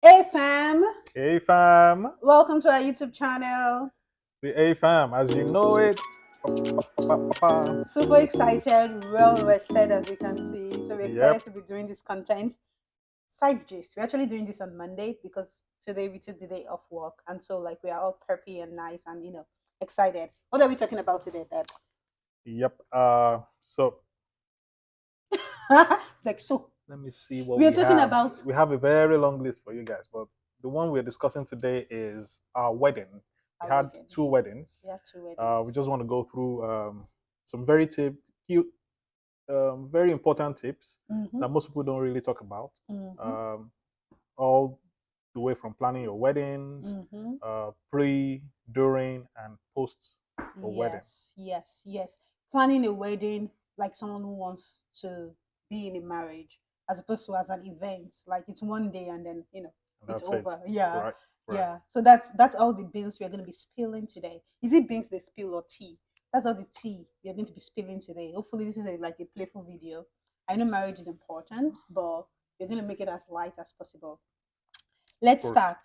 Hey fam, Hey fam, welcome to our YouTube channel. the A fam, as you know it. Pa, pa, pa, pa, pa. Super excited, well rested as you can see. So we're excited Yep, to be doing this content. Side gist, we're actually doing this on Monday because today we took the day off work, and so like we are all peppy and nice and excited. What are we talking about today, Deb? yep. So It's like so. let me see what We are we talking have. about We have a very long list for you guys, but the one we're discussing today is our wedding. We our had wedding. two weddings. We had two We just weddings. want to go through some very cute, very important tips Mm-hmm. that most people don't really talk about. Mm-hmm. Um, all the way from planning your weddings, Mm-hmm. pre, during, and post a wedding. Yes, yes, yes. Planning a wedding like someone who wants to be in a marriage, as opposed to as an event, like it's one day and then And it's that's it. over. Yeah, Right, right. yeah. So that's all the beans we're going to be spilling today. Is it beans they spill or tea? That's all the tea we're going to be spilling today. Hopefully, this is like a playful video. I know marriage is important, but we're going to make it as light as possible. Of Let's course. start.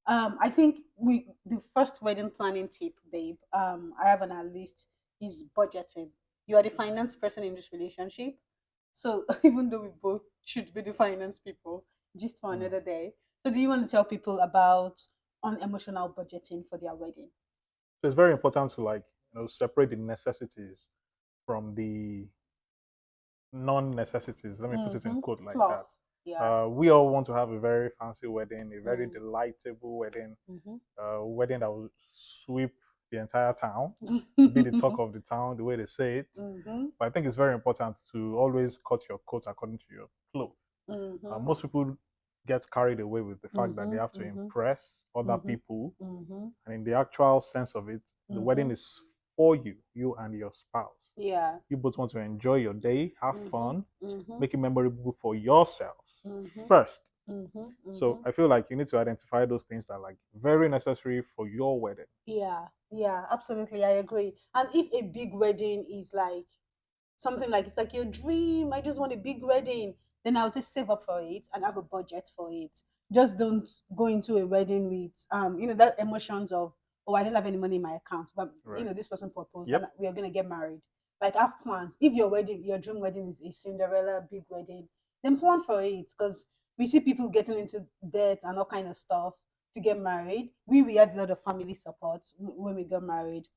I think we the first wedding planning tip, babe. I have on our list is budgeting. You are the finance person in this relationship, so even though we both should be the finance people, just for Mm. another day. So, do you want to tell people about unemotional budgeting for their wedding? So it's very important to separate the necessities from the non-necessities. Let me put it in Mm-hmm. quote like Fluff. that. Yeah. We all want to have a very fancy wedding, a very Mm. delightful wedding, Mm-hmm. wedding that will sweep the entire town, be the talk mm-hmm. of the town, the way they say it. Mm-hmm. But I think it's very important to always cut your coat according to your clothes. Mm-hmm. Most people get carried away with the fact that they Mm-hmm. have to Mm-hmm. impress other Mm-hmm. people, Mm-hmm. and in the actual sense of it, the Mm-hmm. wedding is for you, you and your spouse. Yeah. You both want to enjoy your day, have Mhm, fun, mhm, make it memorable for yourselves mhm, first. mhm, So mhm. I feel like you need to identify those things that are like very necessary for your wedding. Yeah, yeah, absolutely. I agree. And if a big wedding is like something like it's like your dream, I just want a big wedding, then I would say save up for it and have a budget for it. Just don't go into a wedding with that emotions of, oh, I don't have any money in my account, but Right. this person proposed and Yep. we are gonna get married. Like have plans. If your wedding, your dream wedding is a Cinderella big wedding, then plan for it because we see people getting into debt and all kind of stuff to get married. We had a lot of family support when we got married.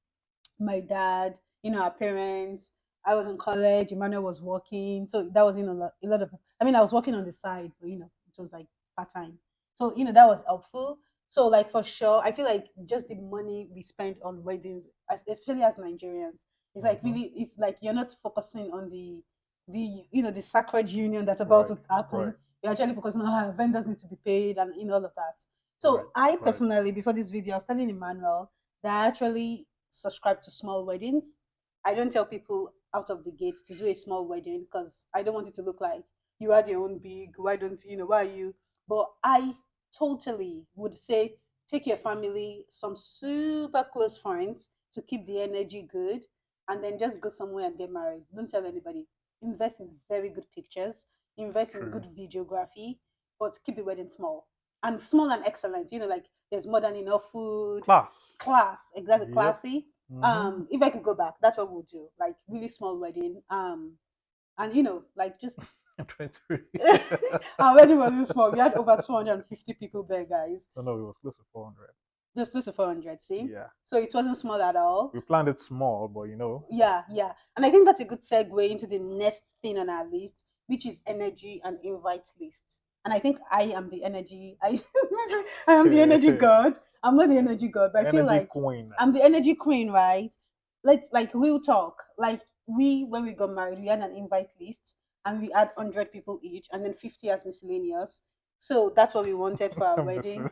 My dad, our parents. I was in college. Emmanuel was working, so that was a lot of. I mean, I was working on the side, but it was like part time. So that was helpful. So like for sure, I feel like just the money we spend on weddings, especially as Nigerians, it's like Hmm. really, it's like you're not focusing on the sacred union that's about Right. to happen. Right. You're actually focusing on how vendors need to be paid and all of that. Right. So I Right. personally, before this video, I was telling Emmanuel that I actually subscribe to small weddings. I don't tell people out of the gate to do a small wedding because I don't want it to look like you had your own big. Why don't why are you? But I totally would say take your family, some super close friends to keep the energy good, and then just go somewhere and get married. Don't tell anybody. Invest in very good pictures, invest in good True. videography, but keep the wedding small and small and excellent. Like there's more than enough food, Class. class, exactly, Yep. classy. Hmm. If I could go back, that's what we'll do, like really small wedding. And like just 23. our wedding wasn't small. We had over 250 people there, guys. No, no, it was close to 400. Just close to 400, see? Yeah. So it wasn't small at all. We planned it small, but Yeah, yeah. And I think that's a good segue into the next thing on our list, which is energy and invite list. And I think I am the energy. I am the energy god. I'm not the energy god, but I feel energy like queen. I'm the energy queen, right? Let's like real talk. Like we when we got married, we had an invite list and we had 100 people each and then 50 as miscellaneous. So that's what we wanted for our I'm missing.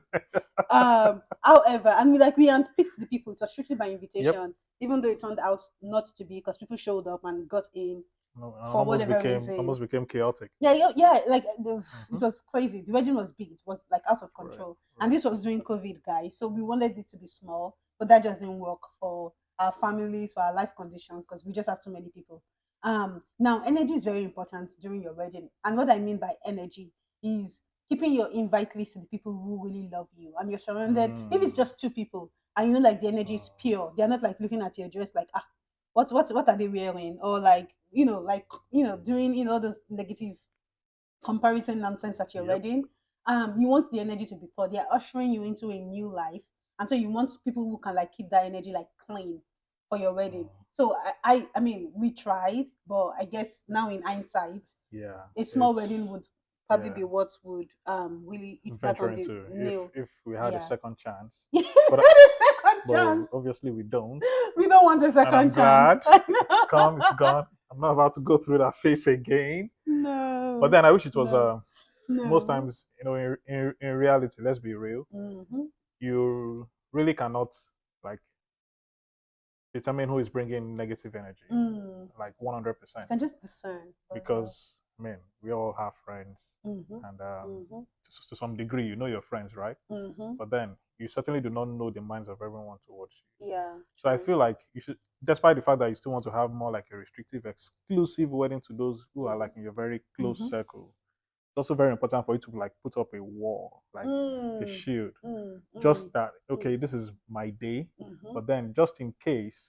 wedding. However, and we handpicked the people. It was strictly by Yep. invitation, even though it turned out not to be because people showed up and got in No, for whatever reason. almost became chaotic. Yeah, yeah, yeah. Like Hmm. it was crazy. The wedding was big. It was like out of Right. control, and Right. this was during COVID, guys. So we wanted it to be small, but that just didn't work for our families, for our life conditions, because we just have too many people. Now energy is very important during your wedding, and what I mean by energy is keeping your invite list to the people who really love you, and you're surrounded. If it's Mm, just two people, and you know, like the energy is mm. pure, they're not like looking at your dress like, ah, what are they wearing, or like, doing, all those negative comparison nonsense at your Yep. wedding. You want the energy to be poured. They're ushering you into a new life, and so you want people who can like keep that energy like clean for your wedding. Mm. So I mean, we tried, but I guess now in hindsight, Yeah. a small wedding It's would probably yeah. be what would really eat that Venture on the into nail. if we had a Yeah. second chance, but A second but chance. obviously we don't, We don't want a and I'm second chance. glad it's come, it's gone. I'm not about to go through that phase again. But No, then I wish it was no, most no. times, in reality, let's be real, Mm-hmm. you really cannot like determine who is bringing negative energy Mm. like 100%, Can just discern. But yeah. because I mean we all have friends, Mm-hmm. and Mm-hmm. to some degree you know your friends, right? Mm-hmm. But then you certainly do not know the minds of everyone towards you. Yeah, So I true. feel like you should, despite the fact that you still want to have more like a restrictive, exclusive wedding to those who are Mm-hmm. like in your very close Mm-hmm. circle, it's also very important for you to like put up a wall, like a Mm. shield, Mm. just Mm. that okay, Mm. this is my day, Mm-hmm. but then just in case,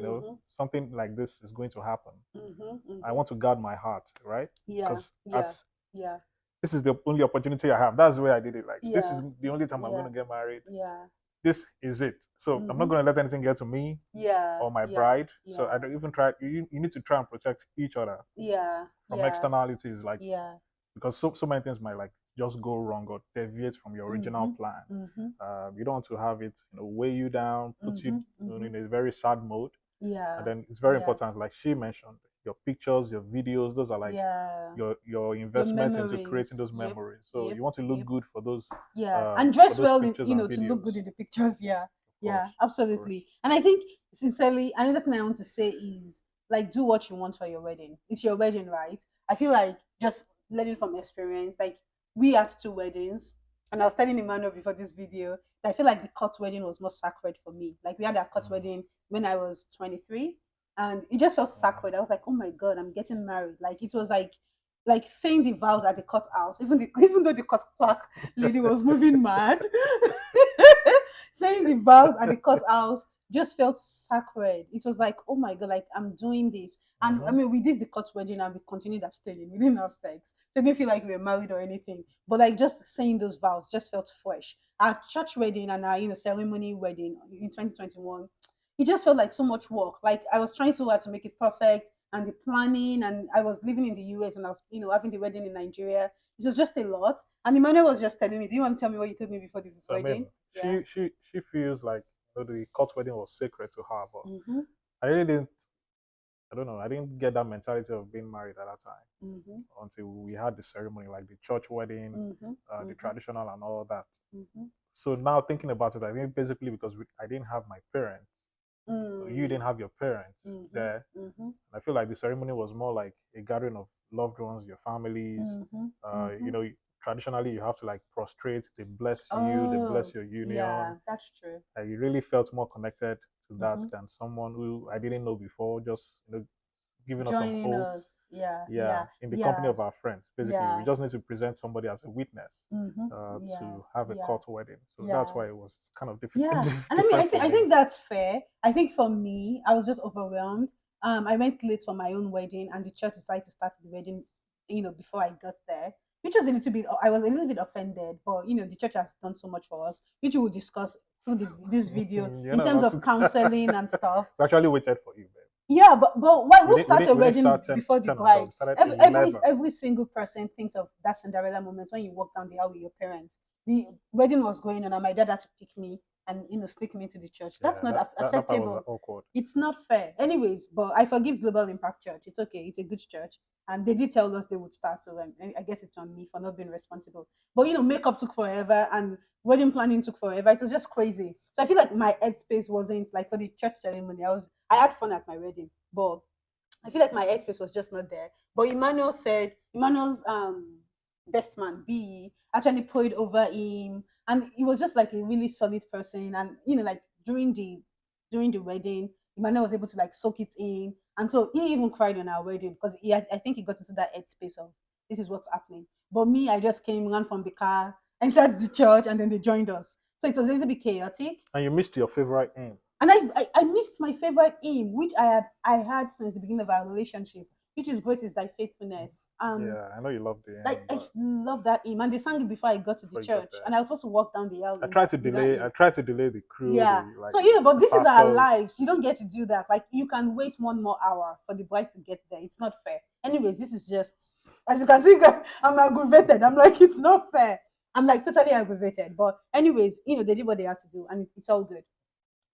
Mm-hmm. something like this is going to happen, Mm-hmm. I Mm-hmm. want to guard my heart, right? Yeah, Because yeah, at yeah, this is the only opportunity I have. That's the way I did it. Like this is yeah, the only time I'm going yeah, to get married. yeah. This is it. So I'm not Mm-hmm. going to let anything get to me Yeah, or my yeah, bride. So I yeah, don't even try. You need to try and protect each other yeah, from yeah, externalities, like yeah. because so many things might like just go wrong or deviate from your original Mm-hmm. plan. Mm-hmm. You don't want to have it, weigh you down, put you Mm-hmm. Mm-hmm. in a very sad mode. And Yeah, then it's very yeah, important, like she mentioned, your pictures, your videos, those are like yeah. your Your investment into creating memories. those Yep, memories. So yep, you want to look yep. good for those Yeah, and dress well in, pictures and to look good videos. in the pictures. Yeah, Of yeah, course, of absolutely. course. And I think, sincerely, another thing I want to say is, like, do what you want for your wedding. It's your wedding, right? I feel like, just learning from experience, like, we had two weddings, and I was telling Emmanuel before this video that I feel like the court wedding was more sacred for me. Like, we had our court Mm, wedding when I was 23, and it just felt mm. sacred. I was like, oh my god, I'm getting married. Like, it was like saying the vows at the courthouse, even though the court clerk lady was moving mad. Saying the vows at the courthouse just felt sacred. It was like, oh my god, like, I'm doing this. And I Mhm. mean, we did the court wedding and we continued abstaining. We didn't have sex. So it didn't feel like we were married or anything. But like, just saying those vows just felt fresh. Our church wedding and our ceremony wedding in 2021, it just felt like so much work. Like, I was trying so hard to make it perfect, and the planning, and I was living in the US, and I was, having the wedding in Nigeria. It was just a lot. And Emmanuel was just telling me, do you want to tell me what you told me before the So I wedding? mean, Yeah. she feels like the court wedding was sacred to her, but Mm-hmm. I really didn't. I don't know. I didn't get that mentality of being married at that time Mm-hmm. until we had the ceremony, like the church wedding, Mm-hmm. the Mm-hmm. traditional and all that. Mm-hmm. So now thinking about it, I think basically because I didn't have my parents, you didn't Mm. have your parents Mm-hmm. there. Mm-hmm. I feel like the ceremony was more like a gathering of loved ones, your families. Mm-hmm. Uh, Mm-hmm. you know, traditionally you have to like prostrate, they bless you, they bless Oh, your union. yeah, that's true. I really felt more connected to that Mm-hmm. than someone who I didn't know before, just giving us some Joining oaths. us. Yeah, Yeah, yeah, in the company yeah, of our friends. Basically, we yeah. just need to present somebody as a witness Mm-hmm. Yeah, to have a yeah, court wedding. So that's yeah. why it was kind of Yeah, and I mean, I different think for I me. think that's fair. I think for me, I was just overwhelmed. I went late for my own wedding, and the church decided to start the wedding, before I got there, which was a little bit. I was a little bit offended, but the church has done so much for us, which we will discuss through this video You're in not terms about of counseling and stuff. we actually waited for you, babe. Yeah, but why? Who We starts didn't a we didn't wedding start 10, before the 10 o'clock. bride? We started Every 11. every single person thinks of that Cinderella moment when you walk down the aisle with your parents. The wedding was going on, and my dad had to pick me and sneak me into the church. That's Yeah, not that part was acceptable. awkward. It's not fair. Anyways, but I forgive Global Impact Church. It's okay. It's a good church, and they did tell us they would start. So I guess it's on me for not being responsible. But makeup took forever, and wedding planning took forever. It was just crazy. So I feel like my headspace wasn't like for the church ceremony. I had fun at my wedding, but I feel like my headspace was just not there. But Emmanuel's best man B actually prayed over him, and he was just like a really solid person. And like during the wedding, Emmanuel was able to like soak it in, and so he even cried on our wedding because I think he got into that headspace of this is what's happening. But me, I just came, ran from the car, entered the church, and then they joined us. So it was a little bit chaotic. And you missed your favorite aim. And I missed my favorite hymn, which I had since the beginning of our relationship, which is great is thy faithfulness. Yeah, I know you love the Like aim, I but love that hymn, and they sang it before I got to the before you got church, there, and I was supposed to walk down the aisle I in tried that to with that delay. I hymn. tried to delay the crew, Yeah. the like So but the this is our pastors. lives. You don't get to do that. Like you can wait one more hour for the bride to get there. It's not fair. Anyways, this is just as you can see, I'm aggravated. I'm like, it's not fair. I'm like totally aggravated. But anyways, they did what they had to do, and it's all good.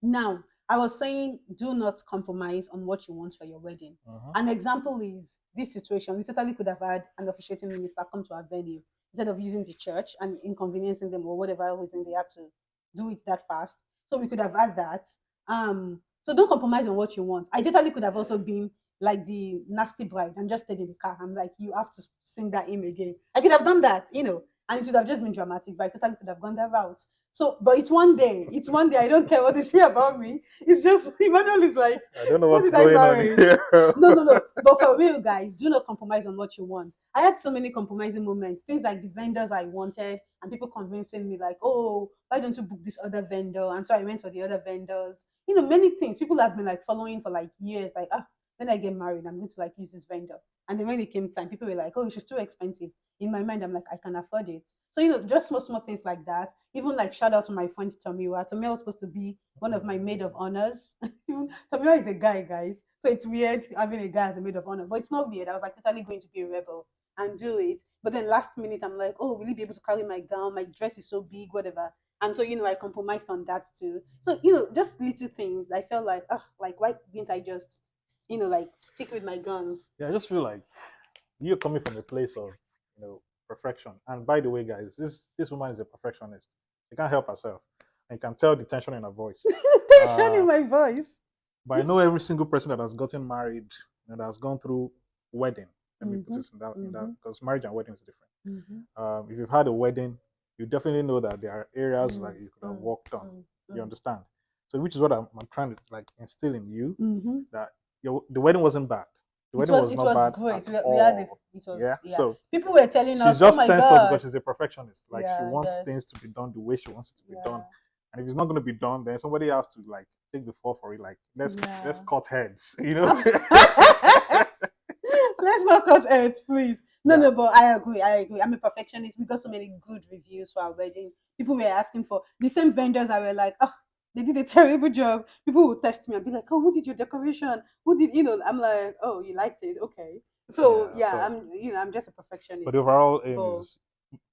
Now, I was saying, do not compromise on what you want for your wedding. Uh-huh. An example is this situation. We totally could have had an officiating minister come to our venue instead of using the church and inconveniencing them or whatever reason they had to do it that fast. So we could have had that. So don't compromise on what you want. I totally could have also been like the nasty bride and just stayed in the car. I'm like, you have to sing that hymn again. I could have done that, and it would have just been dramatic, but I totally could have gone that route. So, but it's one day. It's one day. I don't care what they say about me. It's just Emmanuel is like, I don't know what what's did I going on marry? here. No, no, no. But for real, guys, do not compromise on what you want. I had so many compromising moments. Things like the vendors I wanted, and people convincing me like, oh, why don't you book this other vendor? And so I went for the other vendors. Many things. People have been like following for like years. Like, when I get married, I'm going to like use this vendor. And then when it came time, people were like, oh, she's too expensive. In my mind, I'm like, I can afford it. So, just small, small things like that. Even like shout out to my friend Tomiwa. Tomiwa was supposed to be one of my maid of honors. Tomiwa is a guy, guys. So it's weird having a guy as a maid of honor. But it's not weird. I was like totally going to be a rebel and do it. But then last minute, I'm like, oh, will he be able to carry my gown? My dress is so big, whatever. And so, I compromised on that too. So, just little things. I felt like why didn't I just, like stick with my guns? Yeah, I just feel like you're coming from a place of perfection. And by the way, guys, this woman is a perfectionist. She can't help herself, and you can tell the tension in her voice. Tension Uh, in my voice. but I know every single person that has gotten married and that has gone through wedding. Let me put Mm-hmm. this in that Mm-hmm. because marriage and wedding is different. Mm-hmm. If you've had a wedding, you definitely know that there are areas Mm-hmm. that you could have worked on. You Mm-hmm. understand? So, which is what I'm trying to like instill in you Mm-hmm. that the wedding wasn't bad. The It wedding was was it not was bad at great. We had all. it Yeah. was, yeah. So People were telling she's us, "Oh just my tensed up because god." she's a perfectionist. Like she Yeah, wants things to that's be done the way she wants it to be done. yeah. And if it's not going to be done, then somebody has to like take the fall for it. Like let's Yeah. cut heads, you know? Let's not cut it, please. No, Yeah. no, but I agree. I agree. I'm a perfectionist. We got so many good reviews for our wedding. People were asking for the same vendors. I were like, oh, they did a terrible job. People would text me and be like, oh, who did your decoration? Who did I'm like, oh, you liked it, okay. So Yeah. yeah, So, I'm just a but the perfectionist. overall aim But is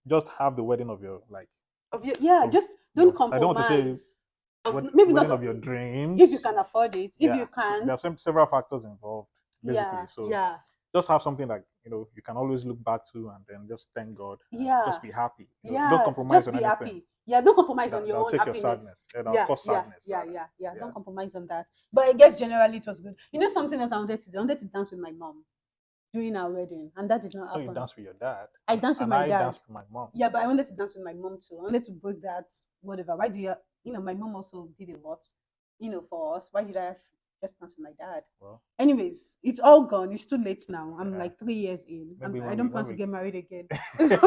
just have the wedding of your like yeah, of just don't your. I don't want to say compromise. Maybe not wedding of your if you dreams. can afford it. If Yeah. you So there can't, are several factors involved, basically. yeah, So yeah, just have something like you can always look back to and then just thank God and yeah, just be happy. Don't yeah. compromise Just on be anything happy. Yeah, don't compromise on your that'll own take your happiness. sadness. That'll Yeah, cause yeah, sadness yeah, rather. yeah, yeah. Yeah. Don't compromise on that. But I guess generally it was good. Something else I wanted to do. I wanted to dance with my mom during our wedding, and that did not No, you happen. dance with your dad, I danced with and my I dad. dance with my mom. Yeah, but I wanted to dance with my mom too. I wanted to break that whatever. Why do my mom also did a lot, for us. Why did I have just dance with my dad? Well, Anyways, it's all gone. It's too late now. I'm yeah. like 3 years in. Maybe I when we don't when plan to we get married again. So,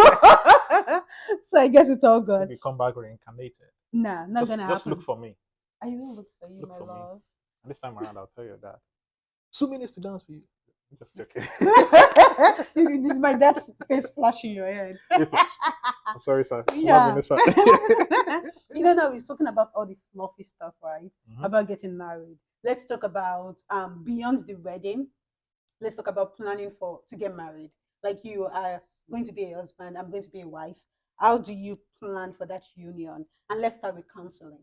so I guess it's all gone. maybe come back reincarnated. Nah, not gonna Just look happen. for me. I will look for you, Look my for me. love. And this time around, I'll tell your dad. Sumi needs to dance with you. I'm just joking. It's my dad's face flashing your head. If I'm sorry, sir. I'm not Yeah. Vanessa. Now we've spoken about all the fluffy stuff, right? Mhm. About getting married. Let's talk about beyond the wedding. Let's talk about planning for to get married. Like you are going to be a husband, I'm going to be a wife. How do you plan for that union? And let's start with counseling.